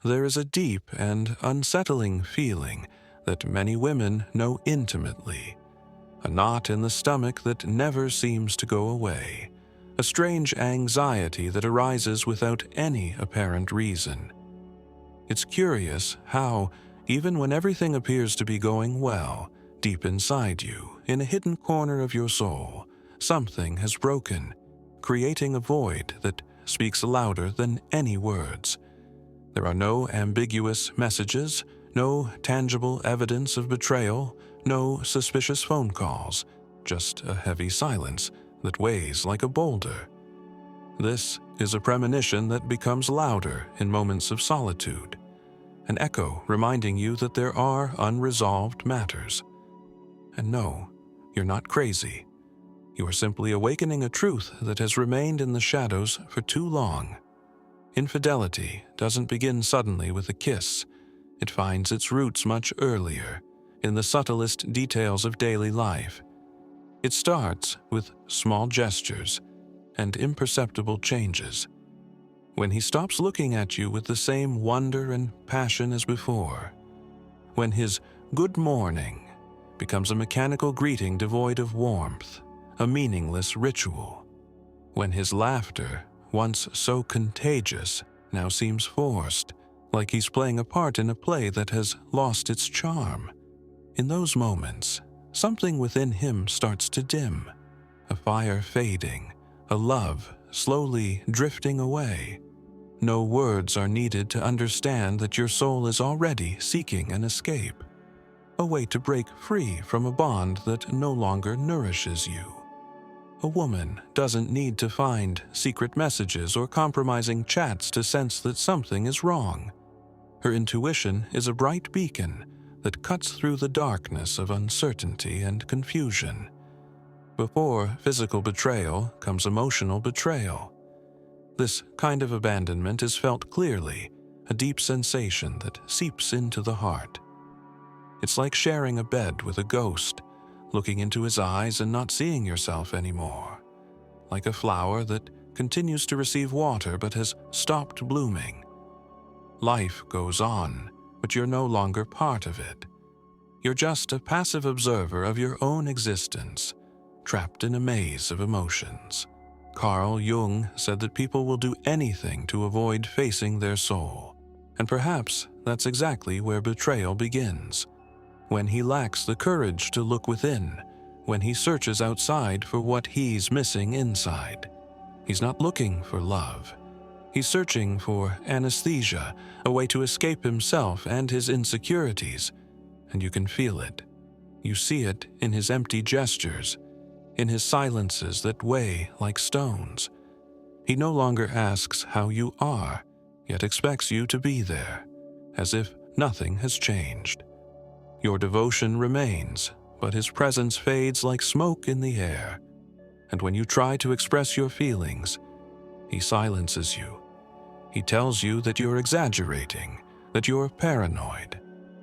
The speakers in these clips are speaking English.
there is a deep and unsettling feeling that many women know intimately, a knot in the stomach that never seems to go away, a strange anxiety that arises without any apparent reason. It's curious how, even when everything appears to be going well, deep inside you, in a hidden corner of your soul, something has broken, creating a void that speaks louder than any words. There are no ambiguous messages, no tangible evidence of betrayal, no suspicious phone calls, just a heavy silence that weighs like a boulder. This is a premonition that becomes louder in moments of solitude, an echo reminding you that there are unresolved matters. And no, you're not crazy. You are simply awakening a truth that has remained in the shadows for too long. Infidelity doesn't begin suddenly with a kiss. It finds its roots much earlier, in the subtlest details of daily life. It starts with small gestures and imperceptible changes. When he stops looking at you with the same wonder and passion as before. When his "good morning" becomes a mechanical greeting devoid of warmth, a meaningless ritual. When his laughter, once so contagious, now seems forced, like he's playing a part in a play that has lost its charm. In those moments, something within him starts to dim, a fire fading, a love slowly drifting away. No words are needed to understand that your soul is already seeking an escape, a way to break free from a bond that no longer nourishes you. A woman doesn't need to find secret messages or compromising chats to sense that something is wrong. Her intuition is a bright beacon that cuts through the darkness of uncertainty and confusion. Before physical betrayal comes emotional betrayal. This kind of abandonment is felt clearly, a deep sensation that seeps into the heart. It's like sharing a bed with a ghost, looking into his eyes and not seeing yourself anymore. Like a flower that continues to receive water but has stopped blooming. Life goes on, but you're no longer part of it. You're just a passive observer of your own existence, trapped in a maze of emotions. Carl Jung said that people will do anything to avoid facing their soul, and perhaps that's exactly where betrayal begins. When he lacks the courage to look within, when he searches outside for what he's missing inside. He's not looking for love. He's searching for anesthesia, a way to escape himself and his insecurities, and you can feel it. You see it in his empty gestures, in his silences that weigh like stones. He no longer asks how you are, yet expects you to be there, as if nothing has changed. Your devotion remains, but his presence fades like smoke in the air. And when you try to express your feelings, he silences you. He tells you that you're exaggerating, that you're paranoid.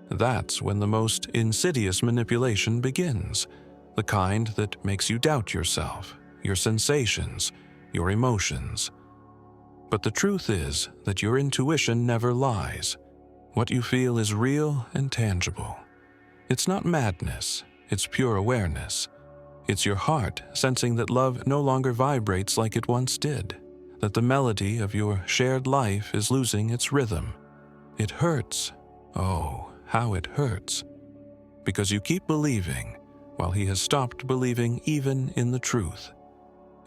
That's when the most insidious manipulation begins, the kind that makes you doubt yourself, your sensations, your emotions. But the truth is that your intuition never lies. What you feel is real and tangible. It's not madness, it's pure awareness. It's your heart sensing that love no longer vibrates like it once did, that the melody of your shared life is losing its rhythm. It hurts. Oh, how it hurts. Because you keep believing, while he has stopped believing even in the truth.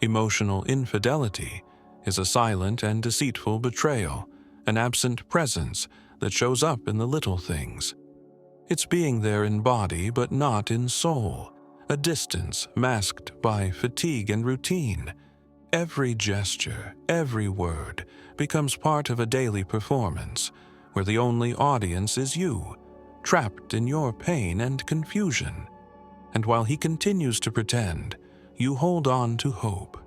Emotional infidelity is a silent and deceitful betrayal, an absent presence that shows up in the little things. It's being there in body but not in soul, a distance masked by fatigue and routine. Every gesture, every word becomes part of a daily performance where the only audience is you, trapped in your pain and confusion. And while he continues to pretend, you hold on to hope.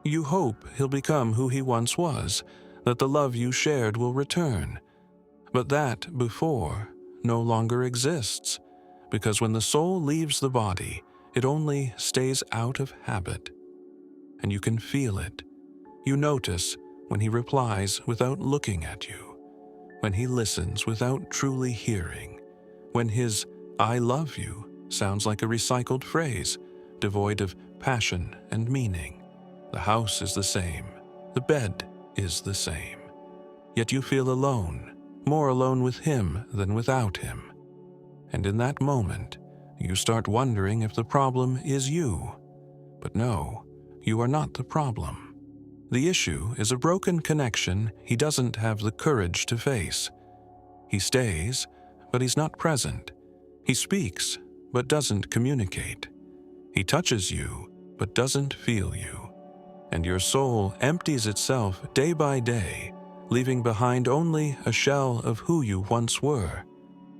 You hope he'll become who he once was, that the love you shared will return. But that before no longer exists, because when the soul leaves the body, it only stays out of habit. And you can feel it. You notice when he replies without looking at you, when he listens without truly hearing, when his "I love you" sounds like a recycled phrase, devoid of passion and meaning. The house is the same, the bed is the same, yet you feel alone, more alone with him than without him. And in that moment, you start wondering if the problem is you. But no, you are not the problem. The issue is a broken connection he doesn't have the courage to face. He stays, but he's not present. He speaks, but doesn't communicate. He touches you, but doesn't feel you. And your soul empties itself day by day, leaving behind only a shell of who you once were.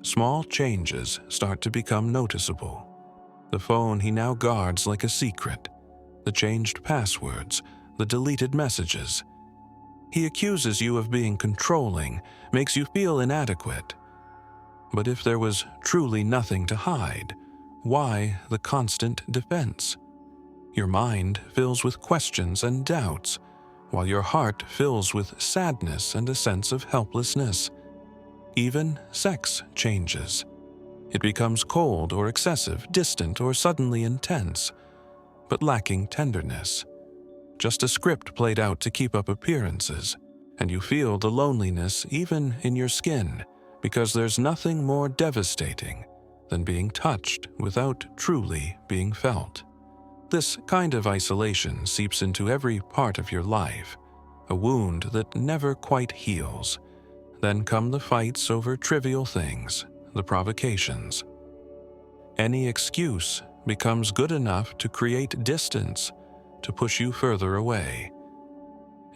Small changes start to become noticeable. The phone he now guards like a secret, the changed passwords, the deleted messages. He accuses you of being controlling, makes you feel inadequate. But if there was truly nothing to hide, why the constant defense? Your mind fills with questions and doubts, while your heart fills with sadness and a sense of helplessness. Even sex changes. It becomes cold or excessive, distant or suddenly intense, but lacking tenderness. Just a script played out to keep up appearances, and you feel the loneliness even in your skin, because there's nothing more devastating than being touched without truly being felt. This kind of isolation seeps into every part of your life, a wound that never quite heals. Then come the fights over trivial things, the provocations. Any excuse becomes good enough to create distance, to push you further away.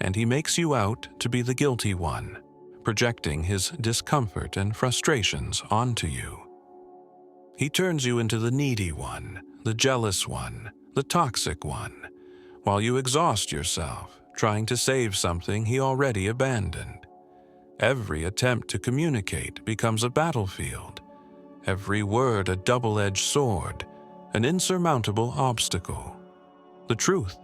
And he makes you out to be the guilty one, projecting his discomfort and frustrations onto you. He turns you into the needy one, the jealous one, the toxic one, while you exhaust yourself trying to save something he already abandoned. Every attempt to communicate becomes a battlefield, every word a double-edged sword, an insurmountable obstacle. The truth: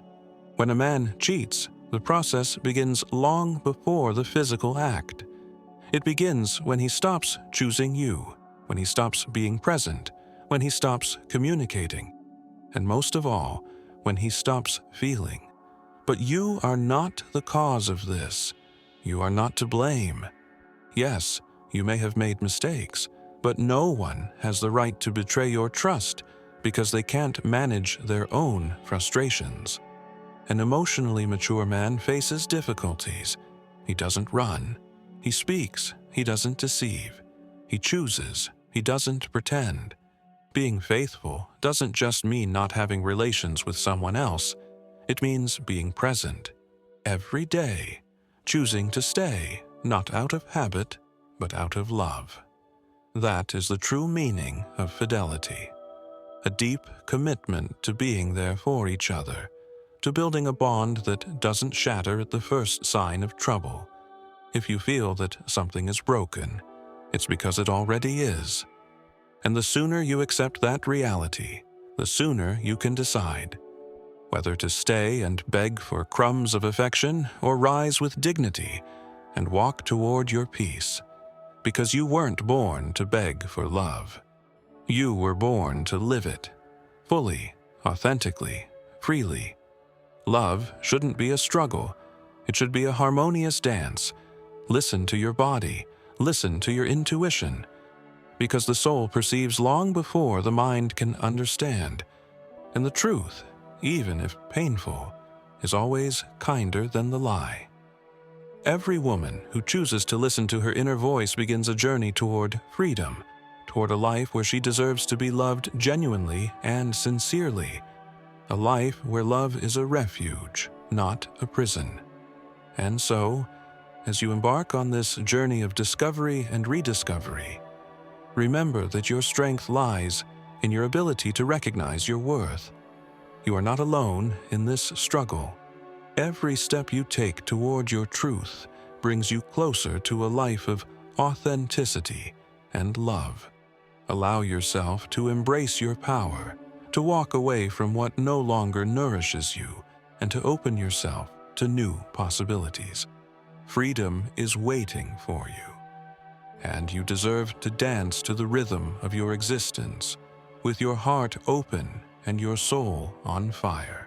when a man cheats, the process begins long before the physical act. It begins when he stops choosing you, when he stops being present, when he stops communicating, and most of all, when he stops feeling. But you are not the cause of this. You are not to blame. Yes, you may have made mistakes, but no one has the right to betray your trust because they can't manage their own frustrations. An emotionally mature man faces difficulties. He doesn't run. He speaks. He doesn't deceive. He chooses. He doesn't pretend. Being faithful doesn't just mean not having relations with someone else. It means being present, every day, choosing to stay, not out of habit, but out of love. That is the true meaning of fidelity. A deep commitment to being there for each other, to building a bond that doesn't shatter at the first sign of trouble. If you feel that something is broken, it's because it already is. And the sooner you accept that reality, the sooner you can decide whether to stay and beg for crumbs of affection or rise with dignity and walk toward your peace. Because you weren't born to beg for love. You were born to live it, fully, authentically, freely. Love shouldn't be a struggle. It should be a harmonious dance. Listen to your body. Listen to your intuition. Because the soul perceives long before the mind can understand. And the truth, even if painful, is always kinder than the lie. Every woman who chooses to listen to her inner voice begins a journey toward freedom, toward a life where she deserves to be loved genuinely and sincerely, a life where love is a refuge, not a prison. And so, as you embark on this journey of discovery and rediscovery, remember that your strength lies in your ability to recognize your worth. You are not alone in this struggle. Every step you take toward your truth brings you closer to a life of authenticity and love. Allow yourself to embrace your power, to walk away from what no longer nourishes you, and to open yourself to new possibilities. Freedom is waiting for you. and you deserve to dance to the rhythm of your existence, with your heart open and your soul on fire.